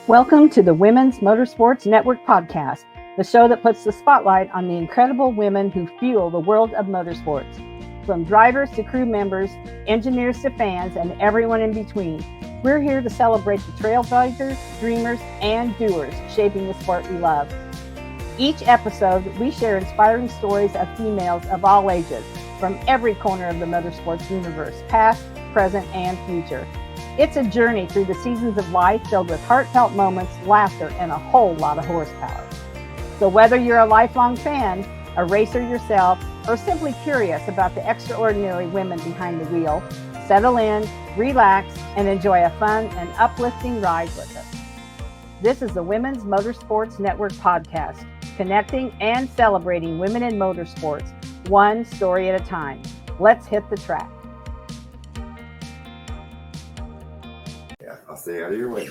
Welcome to the Women's Motorsports Network podcast, the show that puts the spotlight on the incredible women who fuel the world of motorsports. From drivers to crew members, engineers to fans, and everyone in between, we're here to celebrate the trailblazers, dreamers, and doers shaping the sport we love. Each episode, we share inspiring stories of females of all ages from every corner of the motorsports universe, past, present, and future. It's a journey through the seasons of life filled with heartfelt moments, laughter, and a whole lot of horsepower. So whether you're a lifelong fan, a racer yourself, or simply curious about the extraordinary women behind the wheel, settle in, relax, and enjoy a fun and uplifting ride with us. This is the Women's Motorsports Network podcast, connecting and celebrating women in motorsports, one story at a time. Let's hit the track. I'll stay out of your way.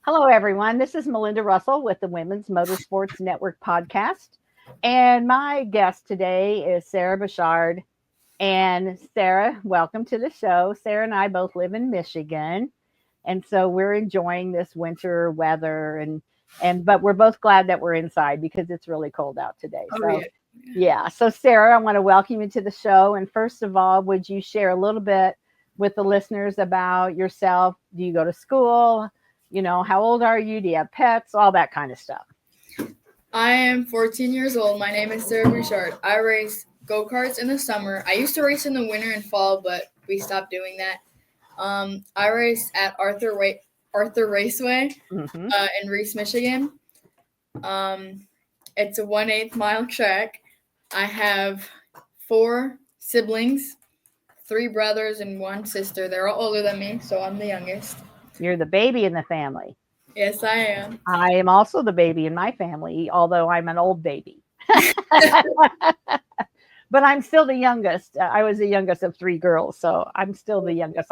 Hello, everyone. This is Melinda Russell with the Women's Motorsports Network podcast. And my guest today is Sarah Bouchard. And Sarah, welcome to the show. Sarah and I both live in Michigan. And so we're enjoying this winter weather. But we're both glad that we're inside because it's really cold out today. So Sarah, I want to welcome you to the show. And first of all, would you share a little bit with the listeners about yourself? Do you go to school? You know, how old are you? Do you have pets? All that kind of stuff. I am 14 years old. My name is Sarah Bouchard. I race go-karts in the summer. I used to race in the winter and fall, but we stopped doing that. I race at Arthur Raceway in Reese, Michigan. It's a 1/8 mile track. I have 4 siblings. 3 brothers and 1 sister. They're all older than me, so I'm the youngest. You're the baby in the family. Yes, I am. I am also the baby in my family, although I'm an old baby. But I'm still the youngest. I was the youngest of 3 girls, so I'm still the youngest.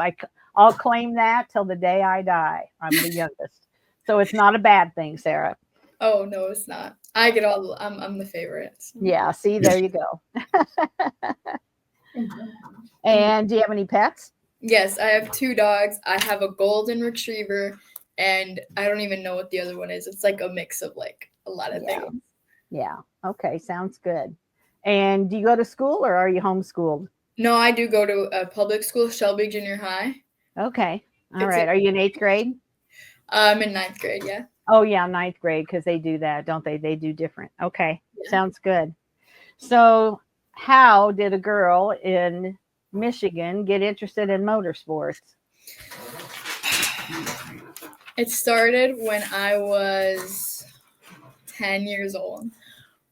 I'll claim that till the day I die. I'm the youngest. So it's not a bad thing, Sarah. Oh, no, it's not. I get all I'm the favorite. So. Yeah, see, there you go. And do you have any pets? Yes, I have 2 dogs. I have a golden retriever, and I don't even know what the other one is. It's like a mix of like a lot of things. Yeah. Okay. Sounds good. And do you go to school or are you homeschooled? No, I do go to a public school, Shelby Junior High. Okay. All right. Are you in 8th grade? I'm in 9th grade, yeah. Oh, yeah, 9th grade, because they do that, don't they? They do different. Okay. Yeah. Sounds good. So how did a girl in Michigan get interested in motorsports? It started when I was 10 years old.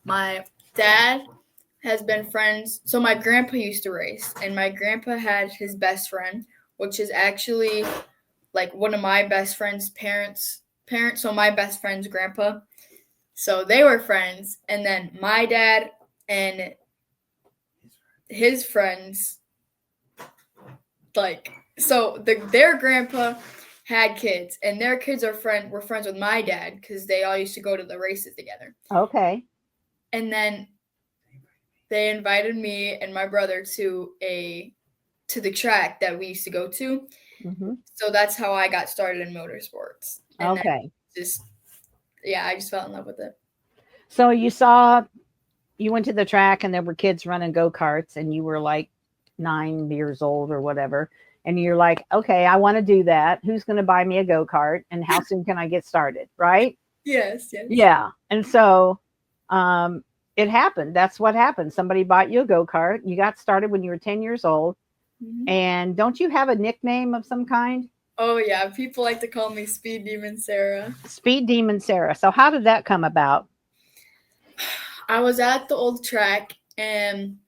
My dad has been friends. So my grandpa used to race, and my grandpa had his best friend, which is actually like one of my best friend's parents. So my best friend's grandpa. So they were friends. And then my dad and his friends, their grandpa had kids, and their kids were friends with my dad because they all used to go to the races together. Okay. And then they invited me and my brother to the track that we used to go to. Mm-hmm. So that's how I got started in motorsports. And okay. I just fell in love with it. So you went to the track and there were kids running go-karts and you were like 9 years old or whatever. And you're like, okay, I want to do that. Who's going to buy me a go-kart and how soon can I get started? Right? Yes. Yeah. And so it happened. That's what happened. Somebody bought you a go-kart. You got started when you were 10 years old. Mm-hmm. And don't you have a nickname of some kind? Oh, yeah. People like to call me Speed Demon Sarah. Speed Demon Sarah. So how did that come about? I was at the old track, and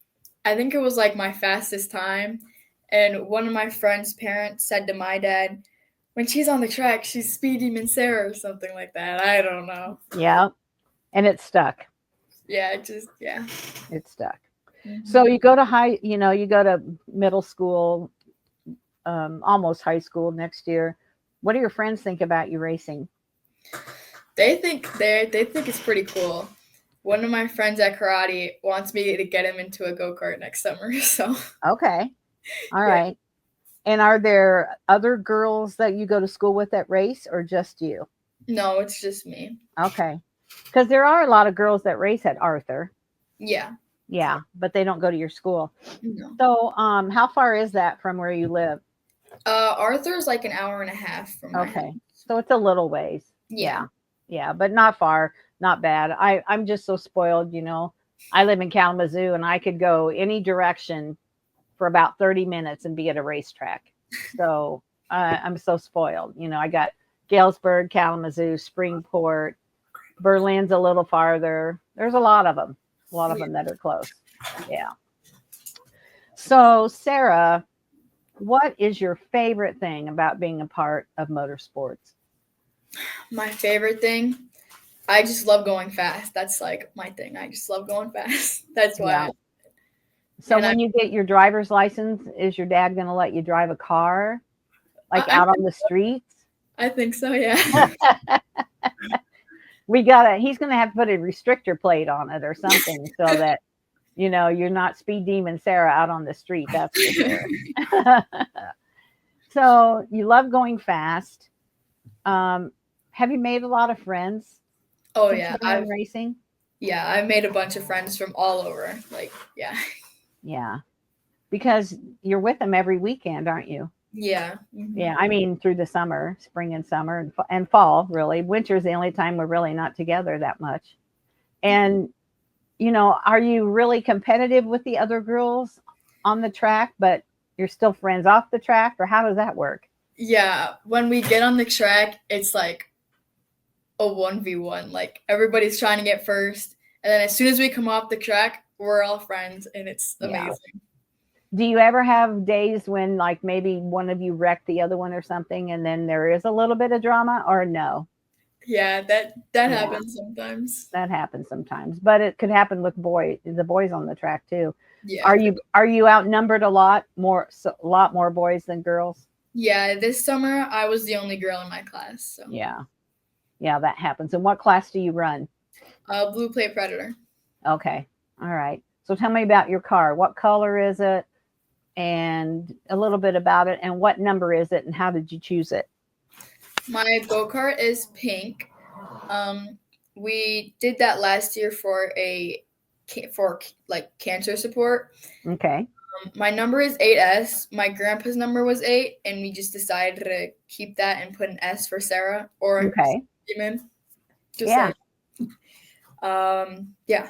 I think it was like my fastest time. And one of my friend's parents said to my dad, when she's on the track, she's Speed Demon Sarah or something like that. I don't know. Yeah. And it stuck. Yeah, It stuck. Mm-hmm. So you go to you go to middle school, almost high school next year. What do your friends think about you racing? They think it's pretty cool. One of my friends at karate wants me to get him into a go-kart next summer. So okay. All right. And are there other girls that you go to school with that race or just you? No, it's just me. Okay. Because there are a lot of girls that race at Arthur. Yeah. Yeah, but they don't go to your school. No. So, how far is that from where you live? Arthur's like an hour and a half from my house. Okay. So it's a little ways. Yeah. Yeah, but not far, not bad. I'm just so spoiled, I live in Kalamazoo and I could go any direction for about 30 minutes and be at a racetrack. So I'm so spoiled. I got Galesburg, Kalamazoo, Springport, Berlin's a little farther. There's a lot of them that are close. Yeah. So, Sarah, what is your favorite thing about being a part of motorsports? My favorite thing, I just love going fast. That's like my thing. I just love going fast. That's why. Yeah. So when you get your driver's license, is your dad going to let you drive a car, like out on the streets? I think so, yeah. He's going to have to put a restrictor plate on it or something so that, you're not Speed Demon Sarah out on the street. That's for sure. So you love going fast. Have you made a lot of friends? Oh, yeah. I've racing. Yeah, I've made a bunch of friends from all over. Yeah. Yeah. Because you're with them every weekend, aren't you? Yeah. Mm-hmm. Yeah. I mean, through the summer, spring and summer and fall, really. Winter's the only time we're really not together that much. And, are you really competitive with the other girls on the track, but you're still friends off the track, or how does that work? Yeah. When we get on the track, it's like a 1v1. Like everybody's trying to get first. And then as soon as we come off the track, we're all friends and it's amazing. Yeah. Do you ever have days when like maybe one of you wrecked the other one or something and then there is a little bit of drama, or no? Yeah, that happens sometimes. That happens sometimes, but it could happen with the boys on the track too. Yeah. Are you outnumbered a lot more boys than girls? Yeah, this summer I was the only girl in my class. So. Yeah, that happens. And what class do you run? Blue Plate Predator. Okay, all right. So tell me about your car. What color is it? And a little bit about it. And what number is it? And how did you choose it? My go-kart is pink. We did that last year for cancer support. Okay. My number is 8S. My grandpa's number was 8, and we just decided to keep that and put an S for Sarah or Demon. Yeah. Yeah.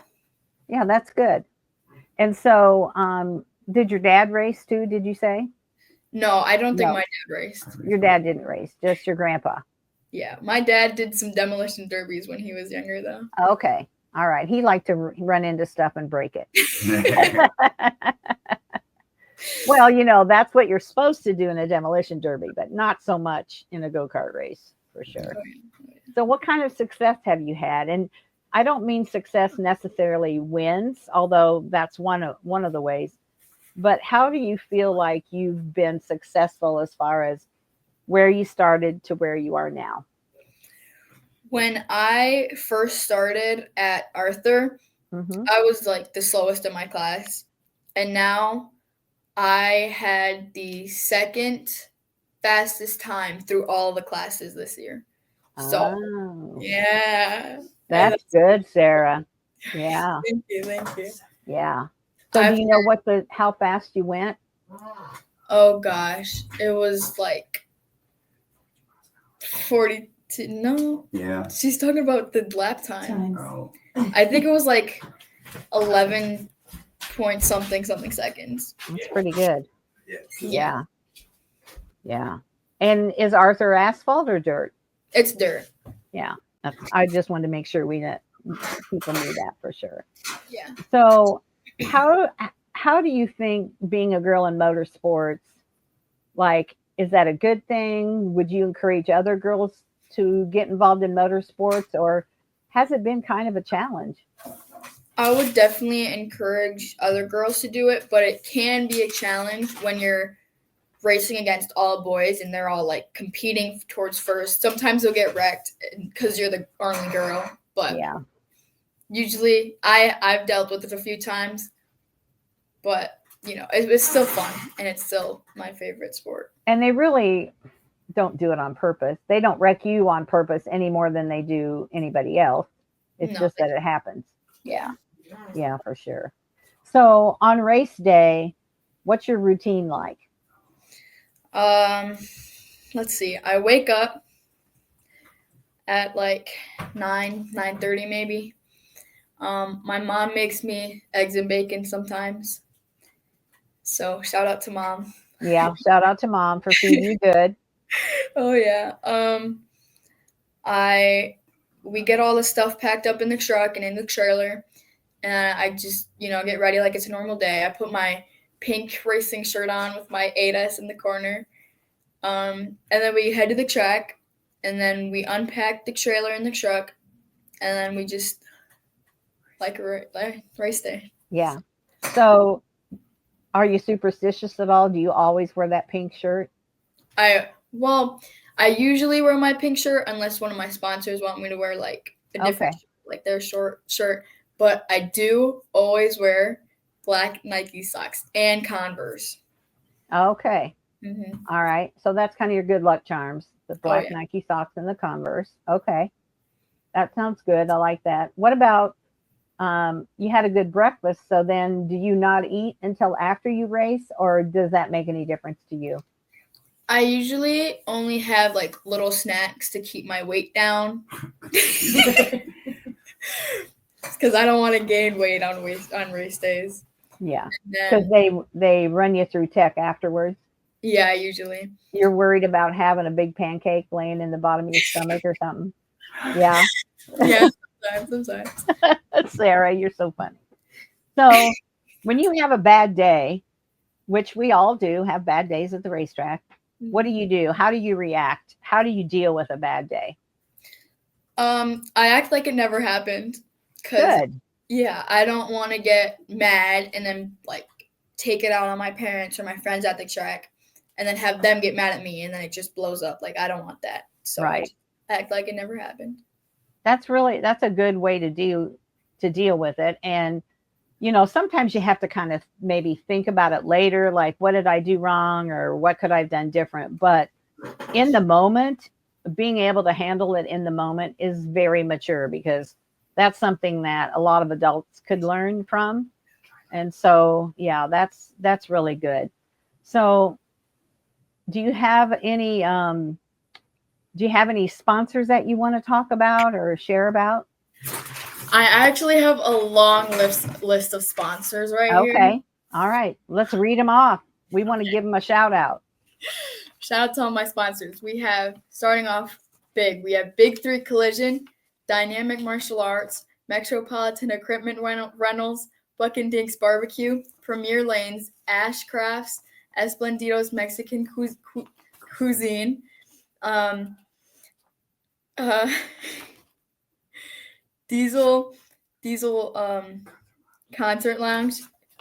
Yeah, that's good. And so, did your dad race too? Did you say? No, I don't think my dad raced. Your dad didn't race, just your grandpa. Yeah, my dad did some demolition derbies when he was younger, though. Okay, all right. He liked to run into stuff and break it. Well, that's what you're supposed to do in a demolition derby, but not so much in a go-kart race, for sure. So what kind of success have you had? And I don't mean success necessarily wins, although that's one of the ways. But how do you feel like you've been successful as far as where you started to where you are now? When I first started at Arthur, I was like the slowest in my class. And now I had the second fastest time through all the classes this year. So, yeah. That's good, Sarah. Yeah. Thank you. Yeah. So do you know how fast you went? Oh gosh, it was like 42. No. Yeah. She's talking about the lap time. Oh. I think it was like 11 point something seconds. That's pretty good. Yeah. And is Arthur asphalt or dirt? It's dirt. Yeah. I just wanted to make sure people knew that for sure. Yeah. So how do you think being a girl in motorsports, like, is that a good thing? Would you encourage other girls to get involved in motorsports, or has it been kind of a challenge? I would definitely encourage other girls to do it, but it can be a challenge when you're racing against all boys and they're all like competing towards first. Sometimes they'll get wrecked because you're the only girl, but usually I've dealt with it a few times, but it was still fun, and it's still my favorite sport. And they really don't do it on purpose. They don't wreck you on purpose any more than they do anybody else. It's just that it happens. Yeah. Yeah, for sure. So on race day, what's your routine like? Let's see. I wake up at like 9:30 maybe. My mom makes me eggs and bacon sometimes. So shout out to mom. Yeah, shout out to mom for feeding you good. Oh yeah. We get all the stuff packed up in the truck and in the trailer, and I just, get ready like it's a normal day. I put my pink racing shirt on with my 8S in the corner. And then we head to the track, and then we unpack the trailer in the truck, and then we just like race day. Yeah. So are you superstitious at all? Do you always wear that pink shirt? I usually wear my pink shirt unless one of my sponsors want me to wear like a different shirt, like their short shirt. But I do always wear black Nike socks and Converse. Okay. Mm-hmm. All right. So that's kind of your good luck charms, the black Nike socks and the Converse. Okay. That sounds good. I like that. What about you had a good breakfast, so then do you not eat until after you race, or does that make any difference to you? I usually only have like little snacks to keep my weight down. Because I don't want to gain weight on race days. Yeah, because they run you through tech afterwards. Yeah, usually. You're worried about having a big pancake laying in the bottom of your stomach or something. Yeah. Yeah, sometimes. Sarah, you're so funny. So when you have a bad day, which we all do have bad days at the racetrack, what do you do? How do you react? How do you deal with a bad day? I act like it never happened. Good. Yeah, I don't want to get mad and then like take it out on my parents or my friends at the track and then have them get mad at me and then it just blows up. Like, I don't want that. So right. I act like it never happened. That's a good way to deal with it. And, sometimes you have to kind of maybe think about it later, like, what did I do wrong or what could I have done different? But in the moment, being able to handle it in the moment is very mature, because that's something that a lot of adults could learn from. And so, yeah, that's really good. So do you have any sponsors that you want to talk about or share about? I actually have a long list of sponsors here. Okay. All right. Let's read them off. We want to give them a shout out. Shout out to all my sponsors. We have, starting off big, we have Big 3 Collision, Dynamic Martial Arts, Metropolitan Equipment Rentals, Buck and Dink's Barbecue, Premier Lanes, Ash Crafts, Esplendido's Mexican Cuisine, Diesel Concert Lounge,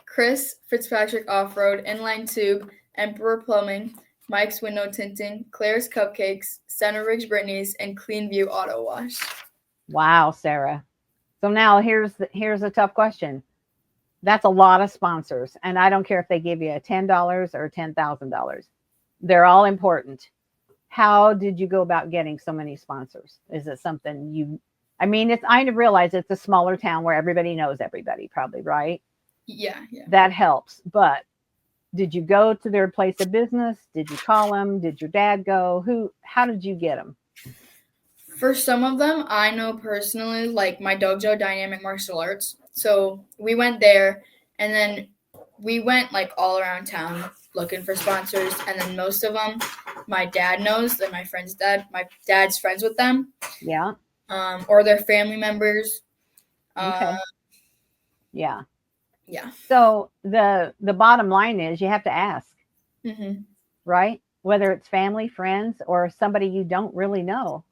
Chris Fitzpatrick Off-Road, Inline Tube, Emperor Plumbing, Mike's Window Tinting, Claire's Cupcakes, Center Ridge Brittany's, and Clean View Auto Wash. Wow, Sarah. So now here's a tough question. That's a lot of sponsors, and I don't care if they give you $10 or $10,000. They're all important. How did you go about getting so many sponsors? Is it something I realize it's a smaller town where everybody knows everybody, probably, right? Yeah. That helps. But did you go to their place of business? Did you call them? Did your dad go? How did you get them? For some of them, I know personally, like my dojo, Dynamic Martial Arts. So we went there, and then we went like all around town looking for sponsors. And then most of them, my dad knows, like my friend's dad. My dad's friends with them. Yeah. Or their family members. Okay. Yeah. Yeah. So the bottom line is you have to ask, right? Whether it's family, friends, or somebody you don't really know.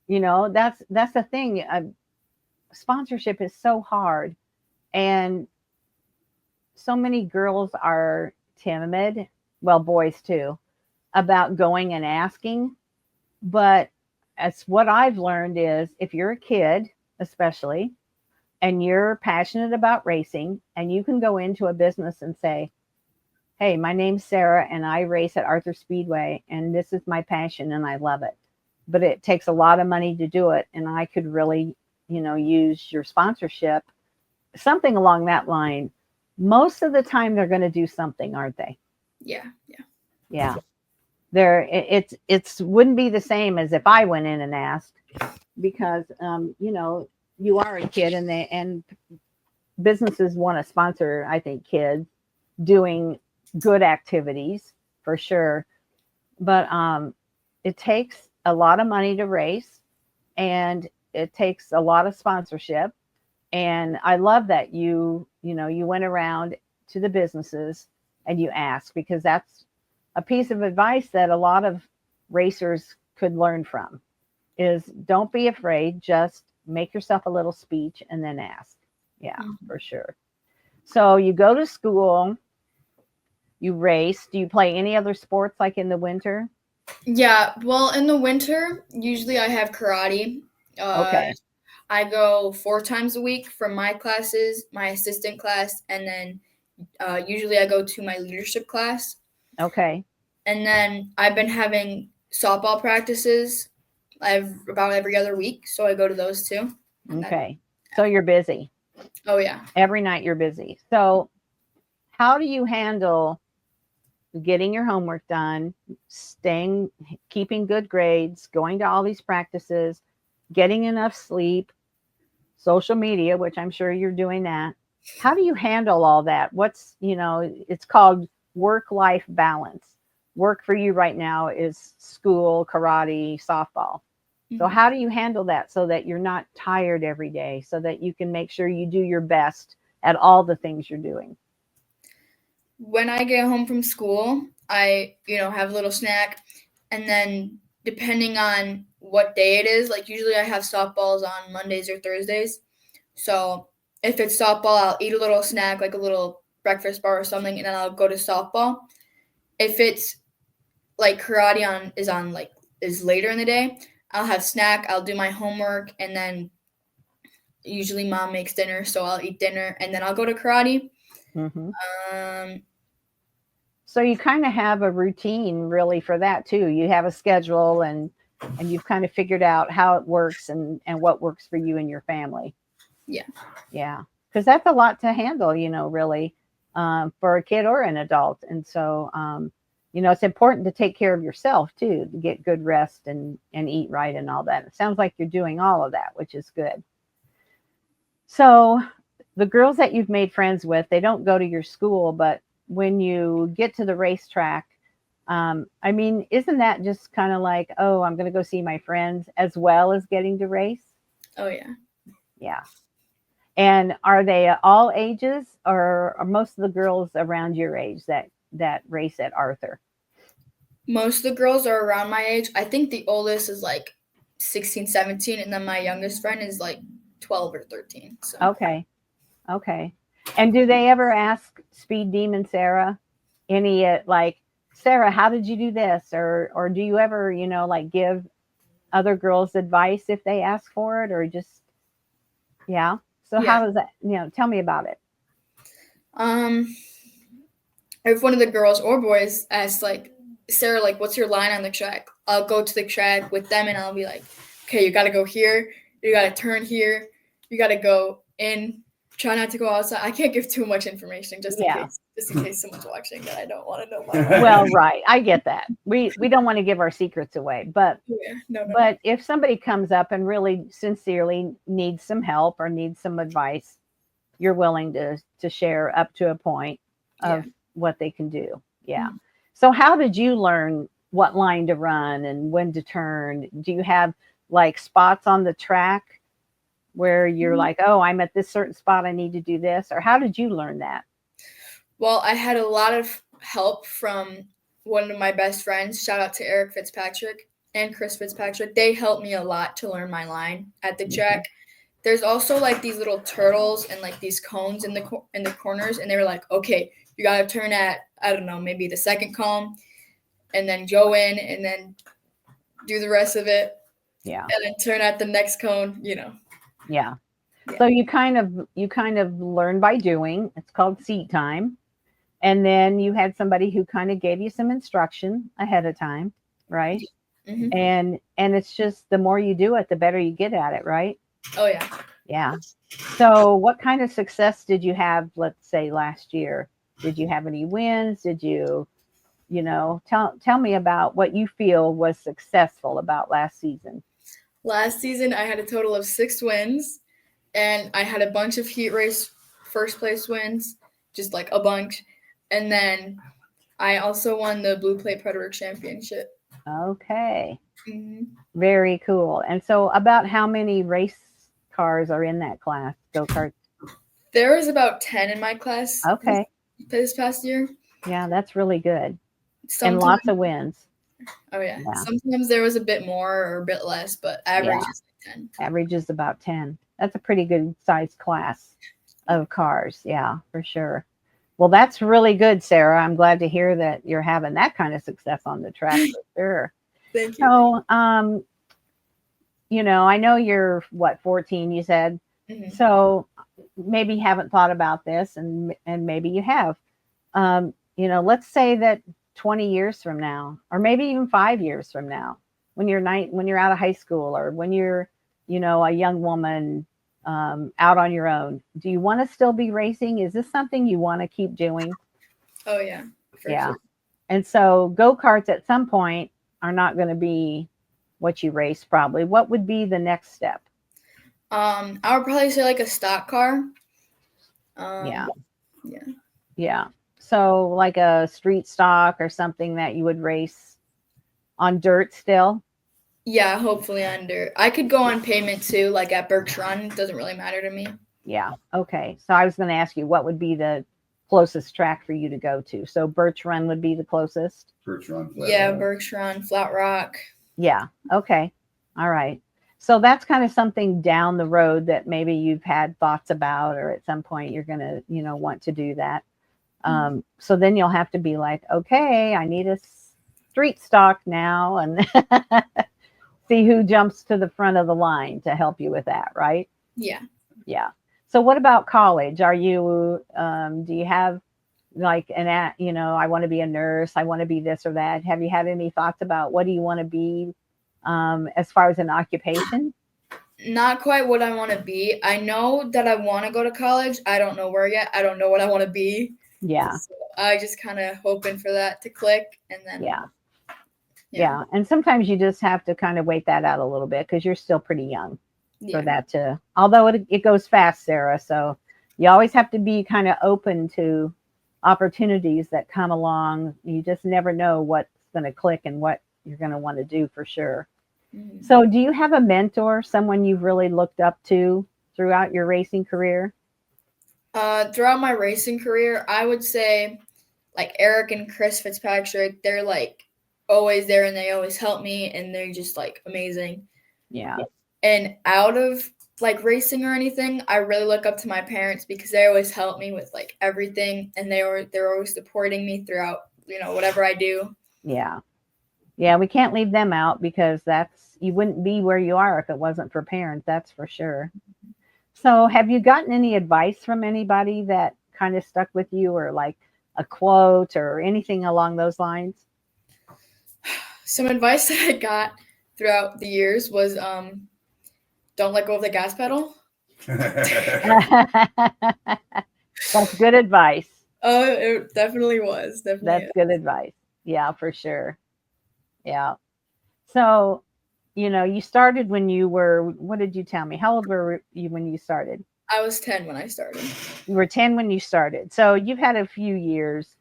That's the thing. Sponsorship is so hard, and so many girls are timid. Well, boys too, about going and asking. But as what I've learned is, if you're a kid, especially, and you're passionate about racing, and you can go into a business and say, hey, my name's Sarah and I race at Arthur Speedway and this is my passion and I love it. But it takes a lot of money to do it. And I could really, use your sponsorship, something along that line. Most of the time they're going to do something, aren't they? Yeah. Yeah. Yeah. It's wouldn't be the same as if I went in and asked because, you are a kid and businesses want to sponsor, I think, kids doing good activities for sure. But it takes a lot of money to race and it takes a lot of sponsorship. And I love that you went around to the businesses and you asked, because that's a piece of advice that a lot of racers could learn from is don't be afraid, just make yourself a little speech and then ask. Yeah, for sure. So you go to school, you race. Do you play any other sports like in the winter? Yeah, well, in the winter, usually I have karate. Okay. I go 4 times a week from my classes, my assistant class, and then usually I go to my leadership class. Okay. And then I've been having softball practices about every other week, so I go to those too. Okay. So you're busy. Oh, yeah. Every night you're busy. So how do you handle getting your homework done, keeping good grades, going to all these practices, getting enough sleep, social media, which I'm sure you're doing that. How do you handle all that? It's called work-life balance. Work for you right now is school, karate, softball. So how do you handle that so that you're not tired every day, so that you can make sure you do your best at all the things you're doing? When I get home from school, I, have a little snack. And then depending on what day it is, like usually I have softballs on Mondays or Thursdays. So if it's softball, I'll eat a little snack, like a little breakfast bar or something, and then I'll go to softball. If it's like karate is later in the day, I'll have snack, I'll do my homework, and then usually mom makes dinner, so I'll eat dinner, and then I'll go to karate. So you kind of have a routine really for that too. You have a schedule and you've kind of figured out how it works and what works for you and your family. Yeah. Yeah. Because that's a lot to handle, really, for a kid or an adult. And so, it's important to take care of yourself too, to get good rest and eat right and all that. It sounds like you're doing all of that, which is good. So the girls that you've made friends with, they don't go to your school, but when you get to the racetrack, isn't that just kind of like, oh, I'm going to go see my friends as well as getting to race? Oh, yeah. Yeah. And are they all ages or are most of the girls around your age that race at Arthur? Most of the girls are around my age. I think the oldest is like 16, 17, and then my youngest friend is like 12 or 13. So. Okay. And do they ever ask Speed Demon Sarah any Sarah, how did you do this? Or do you ever, give other girls advice if they ask for it or just, yeah. So how does that, tell me about it. If one of the girls or boys asks Sarah, what's your line on the track? I'll go to the track with them and I'll be like, okay, you got to go here. You got to turn here. You got to go in. Try not to go outside. I can't give too much information just in case someone's watching that I don't want to know about. Well, right. I get that. We don't want to give our secrets away, but but if somebody comes up and really sincerely needs some help or needs some advice, you're willing to share up to a point of what they can do. Yeah. Mm-hmm. So how did you learn what line to run and when to turn? Do you have spots on the track where you're like, oh, I'm at this certain spot, I need to do this? Or how did you learn that? Well, I had a lot of help from one of my best friends. Shout out to Eric Fitzpatrick and Chris Fitzpatrick. They helped me a lot to learn my line at the track. There's also these little turtles and these cones in the corners, and they were like, okay, you got to turn at, I don't know, maybe the second cone, and then go in and then do the rest of it. Yeah. And then turn at the next cone, Yeah. So you kind of learn by doing. It's called seat time. And then you had somebody who kind of gave you some instruction ahead of time, right? Mm-hmm. And it's just the more you do it, the better you get at it, right? Oh yeah. Yeah. So what kind of success did you have, let's say last year? Did you have any wins? Did you, tell me about what you feel was successful about last season. Last season, I had a total of 6 wins, and I had a bunch of heat race first place wins, just like a bunch. And then I also won the Blue Plate Predator Championship. Okay. Mm-hmm. Very cool. And so about how many race cars are in that class, go-kart? There was about 10 in my class. Okay. This past year. Yeah, that's really good. Sometimes, and lots of wins. Oh yeah. Sometimes there was a bit more or a bit less, but average is like 10. Average is about 10. That's a pretty good sized class of cars. Yeah, for sure. Well, that's really good, Sarah. I'm glad to hear that you're having that kind of success on the track for sure. Thank you. So, I know you're 14, you said. Mm-hmm. So maybe you haven't thought about this, and maybe you have. Let's say that 20 years from now, or maybe even 5 years from now, when you're out of high school, or when you're, a young woman out on your own, do you want to still be racing? Is this something you want to keep doing? Oh yeah. Yeah. Sure. And so go-karts at some point are not going to be what you race probably. What would be the next step? I would probably say like a stock car. Yeah. Yeah. So like a street stock or something that you would race on dirt still? Yeah, hopefully on dirt. I could go on pavement too, like at Bouchard. It doesn't really matter to me. Yeah. Okay. So I was going to ask you, what would be the closest track for you to go to? So Birch Run would be the closest? Birch Run. Flat Rock. Yeah. Okay. All right. So that's kind of something down the road that maybe you've had thoughts about, or at some point you're going to, want to do that. So then you'll have to be like, okay, I need a street stock now, and see who jumps to the front of the line to help you with that. Right. Yeah. Yeah. So what about college? Are you, do you have like I want to be a nurse, I want to be this or that. Have you had any thoughts about what do you want to be as far as an occupation? Not quite what I want to be. I know that I want to go to college. I don't know where yet. I don't know what I want to be. Yeah. So I just kind of hoping for that to click, and then. Yeah. And sometimes you just have to kind of wait that out a little bit because you're still pretty young for that to, although it goes fast, Sarah. So you always have to be kind of open to opportunities that come along. You just never know what's going to click and what you're going to want to do for sure. Mm-hmm. So do you have a mentor, someone you've really looked up to throughout your racing career? Throughout my racing career, I would say like Eric and Chris Fitzpatrick. They're like always there, and they always help me, and they're just like amazing. Yeah. And out of like racing or anything, I really look up to my parents because they always help me with like everything, and they're always supporting me throughout, whatever I do. Yeah. Yeah, we can't leave them out because you wouldn't be where you are if it wasn't for parents, that's for sure. So have you gotten any advice from anybody that kind of stuck with you, or like a quote or anything along those lines? Some advice that I got throughout the years was don't let go of the gas pedal. That's good advice. Oh, it definitely was. That's good advice. Yeah, for sure. Yeah. So, you started when you were, what did you tell me? How old were you when you started? I was 10 when I started. You were 10 when you started. So you've had a few years.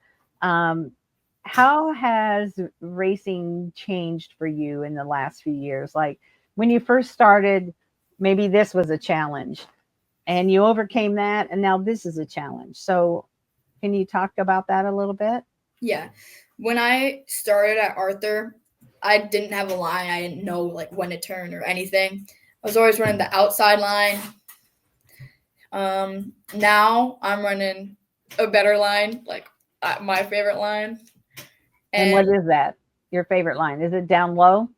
How has racing changed for you in the last few years? Like when you first started, maybe this was a challenge and you overcame that, and now this is a challenge. So can you talk about that a little bit? Yeah. When I started at Arthur, I didn't have a line. I didn't know like when to turn or anything. I was always running the outside line. Now I'm running a better line, like my favorite line. And what is that? Your favorite line? Is it down low?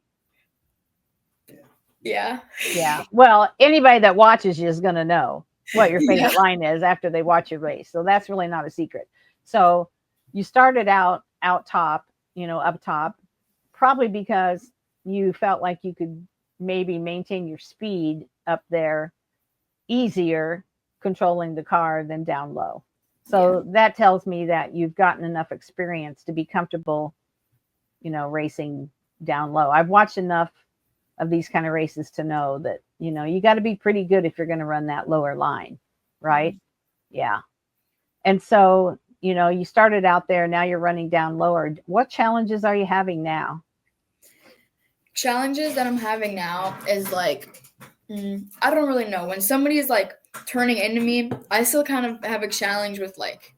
Yeah. Yeah. Well, anybody that watches you is going to know what your favorite line is after they watch your race. So that's really not a secret. So you started out top, up top, probably because you felt like you could maybe maintain your speed up there easier controlling the car than down low. So that tells me that you've gotten enough experience to be comfortable, racing down low. I've watched enough of these kind of races to know that, you got to be pretty good if you're going to run that lower line, right? Mm-hmm. Yeah. And so, you started out there, now you're running down lower. What challenges are you having now? Challenges that I'm having now is like, I don't really know. When somebody is like turning into me, I still kind of have a challenge with like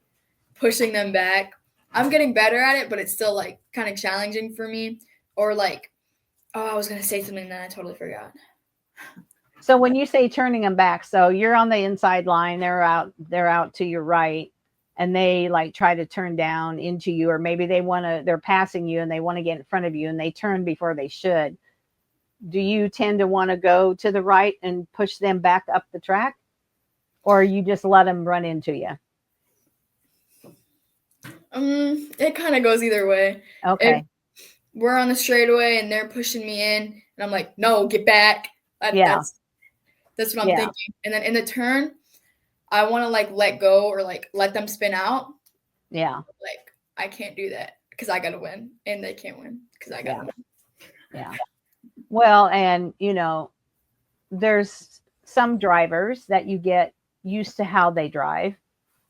pushing them back. I'm getting better at it, but it's still like kind of challenging for me. Or like, I was going to say something that I totally forgot. So when you say turning them back, so you're on the inside line, they're out to your right, and they like try to turn down into you, or maybe they're passing you and they want to get in front of you and they turn before they should. Do you tend to want to go to the right and push them back up the track, or you just let them run into you? It kind of goes either way. Okay. If we're on the straightaway and they're pushing me in, and I'm like, no, get back. That's what I'm thinking. And then in the turn, I want to like let go or like let them spin out. Yeah. Like I can't do that because I got to win, and they can't win because I got to win. Yeah. Well, and there's some drivers that you get used to how they drive,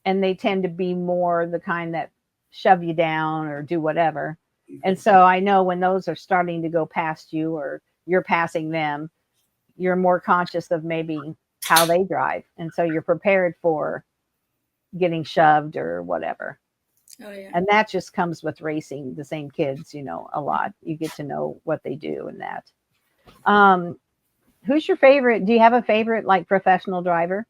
and they tend to be more the kind that shove you down or do whatever. And so I know when those are starting to go past you or you're passing them, you're more conscious of maybe how they drive. And so you're prepared for getting shoved or whatever. Oh, yeah. And that just comes with racing the same kids, a lot. You get to know what they do and that. Who's your favorite? Do you have a favorite like professional driver?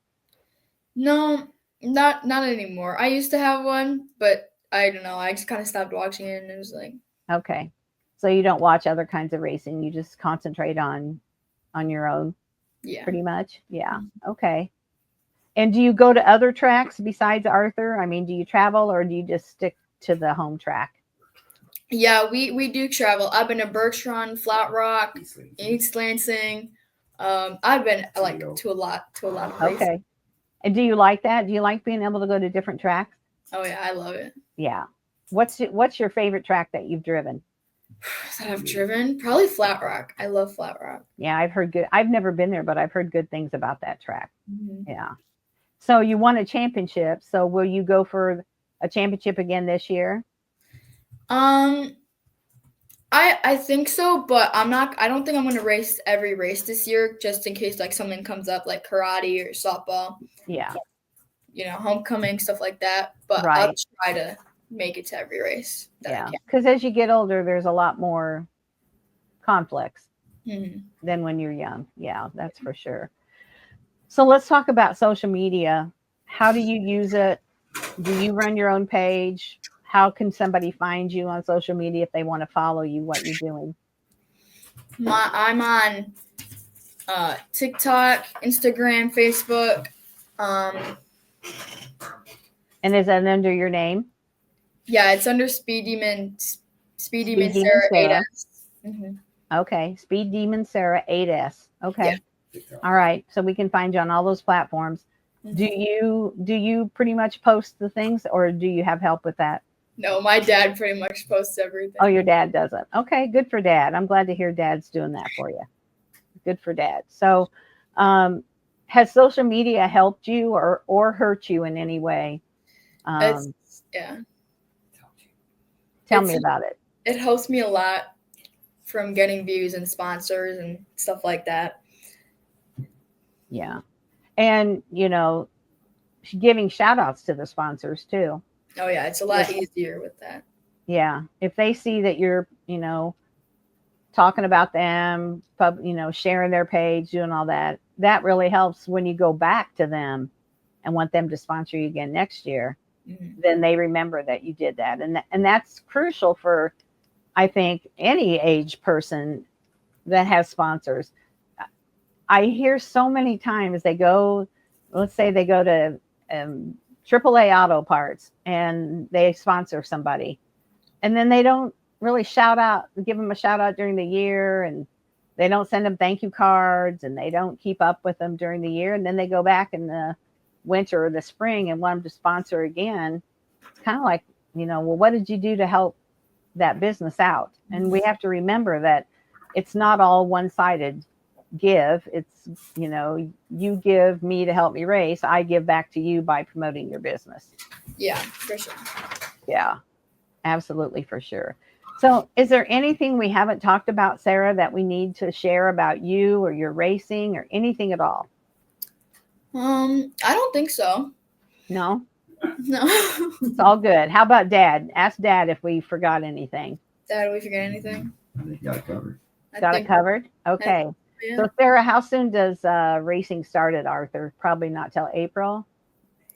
No, not anymore. I used to have one, but I don't know. I just kind of stopped watching it, and it was like. Okay. So you don't watch other kinds of racing. You just concentrate on your own. Yeah. Pretty much. Yeah. Okay. And do you go to other tracks besides Arthur? I mean, do you travel or do you just stick to the home track? Yeah, we do travel. I've been to Bouchard, Flat Rock, East Lansing. I've been like to a lot of places. Okay. And do you like that? Do you like being able to go to different tracks? Oh yeah, I love it. Yeah. What's your favorite track that you've driven? That I've driven? Probably Flat Rock. I love Flat Rock. Yeah, I've never been there, but I've heard good things about that track. Mm-hmm. Yeah. So you won a championship. So will you go for a championship again this year? I think so, but I don't think I'm going to race every race this year just in case like something comes up like karate or softball. Yeah. Homecoming, stuff like that. But right. I'll try to make it to every race. Yeah. Because as you get older, there's a lot more conflicts than when you're young. Yeah, that's for sure. So let's talk about social media. How do you use it? Do you run your own page? How can somebody find you on social media if they want to follow you, what you're doing? I'm on TikTok, Instagram, Facebook. And is that under your name? Yeah, it's under Speed Demon Sarah 8S. Mm-hmm. Okay, Speed Demon Sarah 8S. Okay. Yeah. All right. So we can find you on all those platforms. Mm-hmm. Do you pretty much post the things, or do you have help with that? No, my dad pretty much posts everything. Oh, your dad does it. Okay, good for Dad. I'm glad to hear Dad's doing that for you. Good for Dad. So, has social media helped you or hurt you in any way? Yeah. Tell me about it. It helps me a lot from getting views and sponsors and stuff like that. Yeah. And, giving shout outs to the sponsors too. Oh yeah, it's a lot easier with that. Yeah. If they see that you're, talking about them, sharing their page, doing all that, that really helps when you go back to them and want them to sponsor you again next year. Mm-hmm. Then they remember that you did that. And that's crucial for, I think, any age person that has sponsors. I hear so many times let's say they go to AAA Auto Parts, and they sponsor somebody. And then they don't really give them a shout out during the year, and they don't send them thank you cards, and they don't keep up with them during the year. And then they go back in the winter or the spring and want them to sponsor again. It's kind of like, well, what did you do to help that business out? And we have to remember that it's not all one-sided give. It's, you give me to help me race. I give back to you by promoting your business. Yeah, for sure. Yeah, absolutely, for sure. So is there anything we haven't talked about, Sarah, that we need to share about you or your racing or anything at all? I don't think so. No? No. It's all good. How about Dad? Ask Dad if we forgot anything. Dad, did we forget anything? I think you got it covered. Got it covered? Okay. Yeah. So Sarah, how soon does racing start at Arthur? Probably not till April?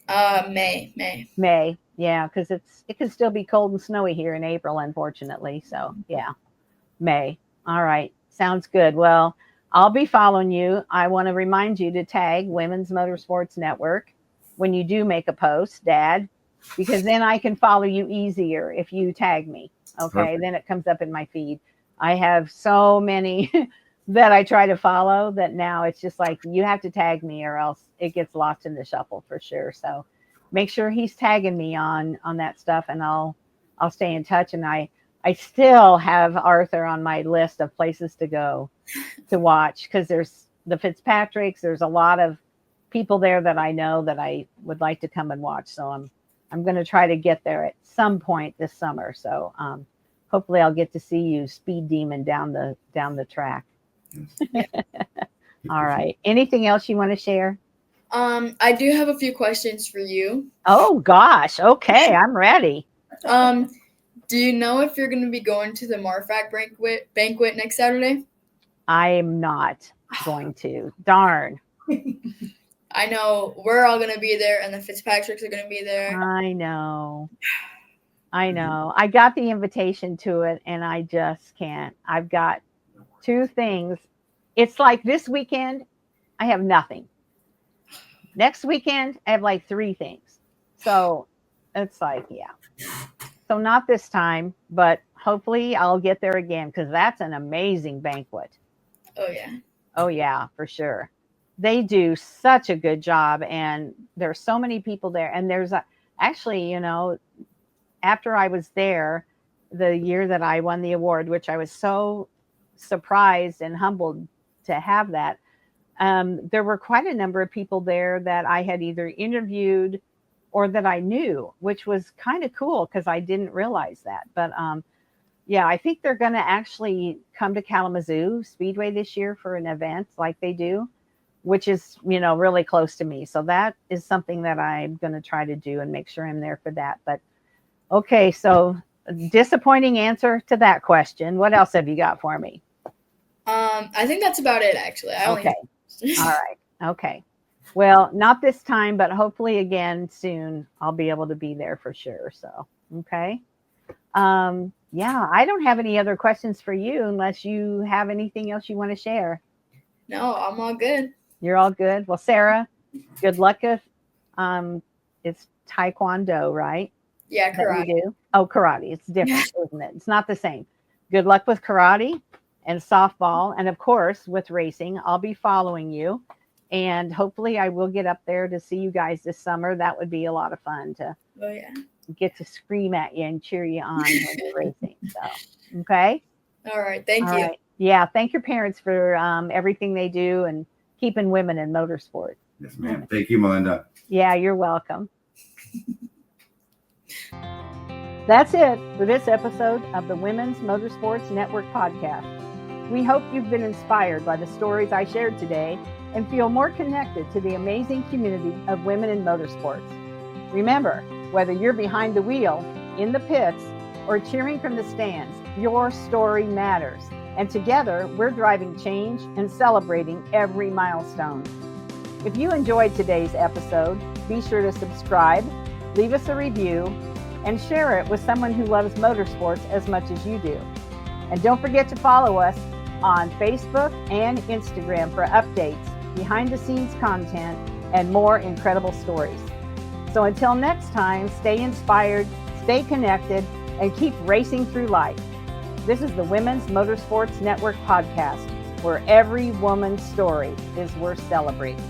May. May. Yeah, because it can still be cold and snowy here in April, unfortunately. So yeah, May. All right. Sounds good. Well, I'll be following you. I want to remind you to tag Women's Motorsports Network when you do make a post, Dad, because then I can follow you easier if you tag me. Okay. Perfect. Then it comes up in my feed. I have so many that I try to follow that now it's just like, you have to tag me or else it gets lost in the shuffle for sure. So make sure he's tagging me on that stuff, and I'll stay in touch. And I still have Arthur on my list of places to go to watch, because there's the Fitzpatricks. There's a lot of people there that I know that I would like to come and watch. So I'm going to try to get there at some point this summer. So hopefully I'll get to see you speed demon down the track. Yes. All right. Anything else you want to share? I do have a few questions for you. Oh gosh. Okay. I'm ready. Do you know if you're going to be going to the Marfac banquet next Saturday? I am not going to. Darn. I know we're all going to be there, and the Fitzpatricks are going to be there. I know. I got the invitation to it, and I just can't. I've got 2 things. It's like this weekend, I have nothing. Next weekend, I have like 3 things. So it's like, yeah. So not this time, but hopefully I'll get there again, because that's an amazing banquet. Oh, yeah. Oh, yeah, for sure. They do such a good job, and there's so many people there. And there's actually, after I was there, the year that I won the award, which I was so surprised and humbled to have that, there were quite a number of people there that I had either interviewed or that I knew, which was kind of cool because I didn't realize that. But yeah, I think they're going to actually come to Kalamazoo Speedway this year for an event like they do, which is, really close to me. So that is something that I'm going to try to do and make sure I'm there for that. But okay, so disappointing answer to that question. What else have you got for me? I think that's about it, actually. Okay. All right. Okay. Well, not this time, but hopefully again soon I'll be able to be there for sure. So, okay. Yeah, I don't have any other questions for you unless you have anything else you want to share. No, I'm all good. You're all good. Well, Sarah, good luck with it's Taekwondo, right? Yeah, karate. That you do? Oh, karate. It's different, isn't it? It's not the same. Good luck with karate and softball. And of course, with racing, I'll be following you. And hopefully I will get up there to see you guys this summer. That would be a lot of fun to get to scream at you and cheer you on when you're racing. So, okay. All right. Thank you. Right. Yeah. Thank your parents for everything they do and keeping women in motorsport. Yes, ma'am. Thank you, Melinda. Yeah, you're welcome. That's it for this episode of the Women's Motorsports Network podcast. We hope you've been inspired by the stories I shared today and feel more connected to the amazing community of women in motorsports. Remember, whether you're behind the wheel, in the pits, or cheering from the stands, your story matters. And together, we're driving change and celebrating every milestone. If you enjoyed today's episode, be sure to subscribe, leave us a review, and share it with someone who loves motorsports as much as you do. And don't forget to follow us on Facebook and Instagram for updates, behind-the-scenes content, and more incredible stories. So until next time, stay inspired, stay connected, and keep racing through life. This is the Women's Motorsports Network podcast, where every woman's story is worth celebrating.